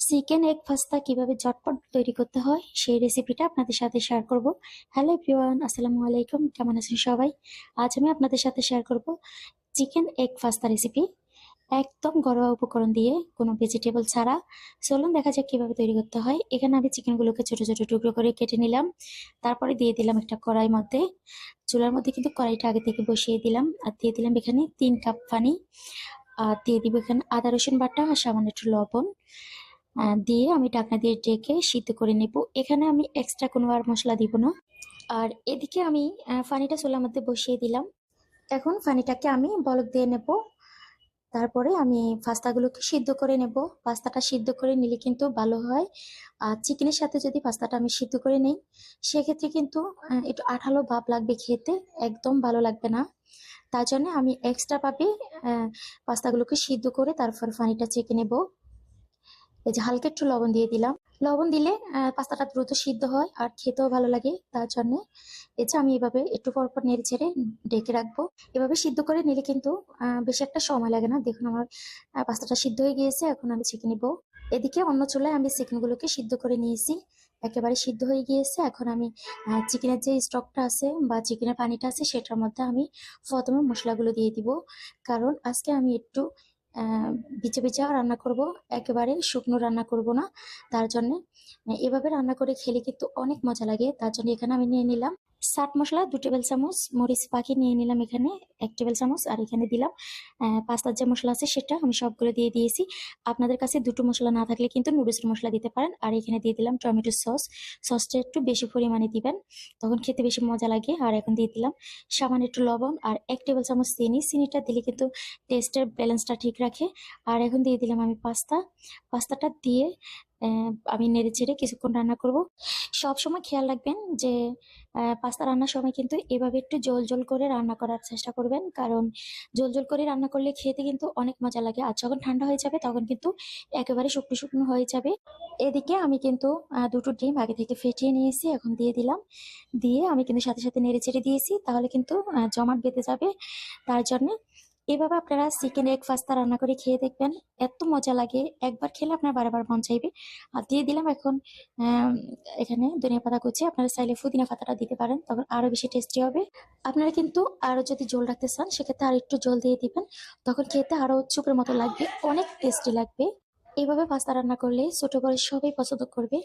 Chicken egg pasta কিভাবে ঝটপট তৈরি করতে হয় সেই রেসিপিটা আপনাদের সাথে শেয়ার করব। হ্যালো এভরিওয়ান, আসসালামু আলাইকুম। কেমন আছেন সবাই? আজ আমি আপনাদের সাথে শেয়ার করব চিকেন এগ পাস্তা রেসিপি, একদম ঘরোয়া উপকরণ দিয়ে, কোনো ভেজিটেবল ছাড়া। চলুন দেখা যাক কিভাবে তৈরি করতে হয়। এখানে আমি চিকেনগুলোকে ছোট ছোট টুকরো করে কেটে নিলাম। তারপরে দিয়ে দিলাম একটা কড়াই মধ্যে। চুলার মধ্যে কিন্তু কড়াইটা আগে থেকে বসিয়ে দিলাম, আর দিয়ে দিলাম এখানে 3 কাপ পানি। আর দিয়ে দিব এখানে আদা রসুন বাটা আর সামান্য একটু লবণ। দিয়ে আমি ঢাকনা দিয়ে ঢেকে সিদ্ধ করে নেব। এখানে আমি এক্সট্রা কোনো আর মশলা দিব না। আর এদিকে আমি পানিটা চুলার মধ্যে বসিয়ে দিলাম। এখন পানিটাকে আমি বলক দিয়ে নেব। তারপরে আমি পাস্তাগুলোকে সিদ্ধ করে নেব। পাস্তাটা সিদ্ধ করে নিলে কিন্তু ভালো হয়। আর চিকেনের সাথে যদি পাস্তাটা আমি সিদ্ধ করে নেই, সেক্ষেত্রে কিন্তু একটু আঠালো ভাব লাগবে খেতে, একদম ভালো লাগবে না। তার জন্য আমি এক্সট্রা ভাবে পাস্তাগুলোকে সিদ্ধ করে তারপর পানিটা চেকে নেব। এই যে হালকা একটু লবণ দিয়ে দিলাম। লবণ দিলে পাস্তাটা দ্রুত সিদ্ধ হয় আর খেতেও ভালো লাগে, তার জন্য এই যে আমি এভাবে একটু পর পর নেড়ে ছেড়ে ঢেকে রাখবো। এভাবে সিদ্ধ করে নিলে কিন্তু বেশি একটা সময় লাগে না। দেখুন আমার পাস্তাটা সিদ্ধ হয়ে গিয়েছে। এখন আমি ছেঁকে নিব। এদিকে অন্য চুলায় আমি চিকেনগুলোকে সিদ্ধ করে নিয়েছি, একেবারে সিদ্ধ হয়ে গিয়েছে। এখন আমি চিকেনের যে স্টকটা আছে বা চিকেনের পানিটা আছে সেটার মধ্যে আমি প্রথমে মশলাগুলো দিয়ে দিব। কারণ আজকে আমি একটু ভিজে ভিজে রান্না করব, একেবারে শুকনো রান্না করব না। তার জন্য এভাবে রান্না করে খেলে কিন্তু অনেক মজা লাগে। তার জন্য এখানে আমি নিয়ে নিলাম চাট মশলা 2 টেবিল চামচ, মরিচ পাখি নিয়ে নিলাম এখানে 1 টেবিল চামচ, আর এখানে দিলাম পাস্তার যে মশলা আছে সেটা আমি সবগুলো দিয়ে দিয়েছি। আপনাদের কাছে দুটো মশলা না থাকলে কিন্তু নুডলসের মশলা দিতে পারেন। আর এখানে দিয়ে দিলাম টমেটো সস। সসটা একটু বেশি পরিমাণে দিবেন, তখন খেতে বেশি মজা লাগে। আর এখন দিয়ে দিলাম সামান্য একটু লবণ আর 1 টেবিল চামচ চিনি। চিনিটা দিলে কিন্তু টেস্টের ব্যালেন্সটা ঠিক রাখে। আর এখন দিয়ে দিলাম আমি পাস্তাটা দিয়ে আমি নেড়ে চেড়ে কিছুক্ষণ রান্না করব। সব সময় খেয়াল রাখবেন যে পাস্তা রান্নার সময় কিন্তু এভাবে একটু জল জল করে রান্না করার চেষ্টা করবেন, কারণ জল জল করে রান্না করলে খেতে কিন্তু অনেক মজা লাগে। আর যখন ঠান্ডা হয়ে যাবে তখন কিন্তু একেবারে শুকনো শুকনো হয়ে যাবে। এদিকে আমি কিন্তু দুটো ডিম আগে থেকে ফেটিয়ে নিয়েছি, এখন দিয়ে দিলাম। দিয়ে আমি কিন্তু সাথে সাথে নেড়ে চেড়ে দিয়েছি, তাহলে কিন্তু জমাট বেঁধে যাবে। তার জন্য এভাবে আপনারা চিকেন এগ পাস্তা রান্না করে খেয়ে দেখবেন, এত মজা লাগে। একবার খেলে আপনার বারবার মন চাইবে। আর দিয়ে দিলাম এখন আম, এখানে ধনিয়া পাতা কুচি। আপনারা চাইলে পুদিনা পাতাটা দিতে পারেন, তখন আরো বেশি টেস্টি হবে। আপনারা কিন্তু আরো যদি ঝোল রাখতে চান সেক্ষেত্রে আর একটু জল দিয়ে দিবেন, তখন খেতে আরো চুপের মতো লাগবে, অনেক টেস্টি লাগবে। এইভাবে পাস্তা রান্না করলে ছোট বড় সবাই পছন্দ করবে।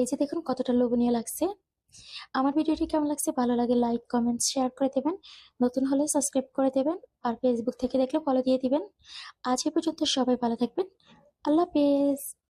এই যে দেখুন কতটা লোভনীয় লাগছে। আমার ভিডিওটি কেমন লাগছে, ভালো লাগে লাইক কমেন্ট শেয়ার করে দেবেন। নতুন হলে সাবস্ক্রাইব করে দেবেন। আর ফেসবুক থেকে দেখলে ফলো দিয়ে দিবেন। আজ এ পর্যন্ত, সবাই ভালো থাকবেন। আল্লাহ হাফেজ।